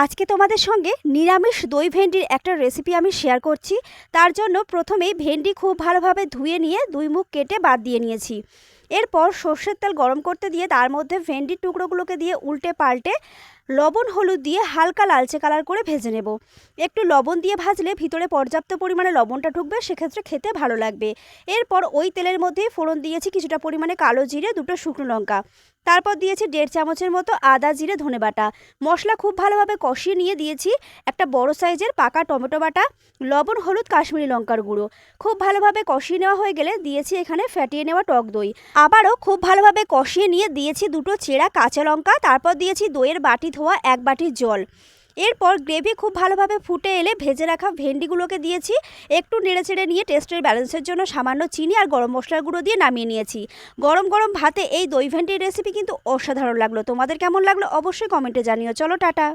আজকে তোমাদের সঙ্গে নিরামিষ দই ভেন্ডির একটা রেসিপি আমি শেয়ার করছি। তার জন্য প্রথমেই ভেন্ডি খুব ভালোভাবে ধুয়ে নিয়ে দুই মুখ কেটে বাদ দিয়ে নিয়েছি। এরপর সর্ষের তেল গরম করতে দিয়ে তার মধ্যে ভেন্ডির টুকরোগুলোকে দিয়ে উল্টে পাল্টে লবণ হলুদ দিয়ে হালকা লালচে কালার করে ভেজে নেব। একটু লবণ দিয়ে ভাজলে ভিতরে পর্যাপ্ত পরিমাণে লবণটা ঢুকবে, সেক্ষেত্রে খেতে ভালো লাগবে। এরপর ওই তেলের মধ্যেই ফোড়ন দিয়েছি কিছুটা পরিমাণে কালো জিরে, দুটো শুকনো লঙ্কা, তারপর দিয়েছি 1.5 চামচের মতো আদা জিরে ধনে বাটা। মশলা খুব ভালোভাবে কষিয়ে নিয়ে দিয়েছি একটা বড় সাইজের পাকা টমেটো বাটা, লবণ হলুদ কাশ্মীরি লঙ্কার গুঁড়ো। খুব ভালোভাবে কষিয়ে নেওয়া হয়ে গেলে দিয়েছি এখানে ফ্যাটিয়ে নেওয়া টক দই। আবারও খুব ভালোভাবে কষিয়ে নিয়ে দিয়েছি দুটো চেরা কাঁচা লঙ্কা, তারপর দিয়েছি দইয়ের বাটি ধোয়া 1 বাটি জল। এরপর গ্রেভি খুব ভালোভাবে ফুটে এলে ভেজে রাখা ভেন্ডিগুলোকে দিয়েছি। একটু নেড়েচেড়ে নিয়ে টেস্টের ব্যালেন্সের জন্য সামান্য চিনি আর গরম মশলার গুঁড়ো দিয়ে নামিয়ে নিয়েছি। গরম গরম ভাতে এই দই ভেন্ডির রেসিপি কিন্তু অসাধারণ লাগলো। তোমাদের কেমন লাগলো অবশ্যই কমেন্টে জানিও। চলো টাটা।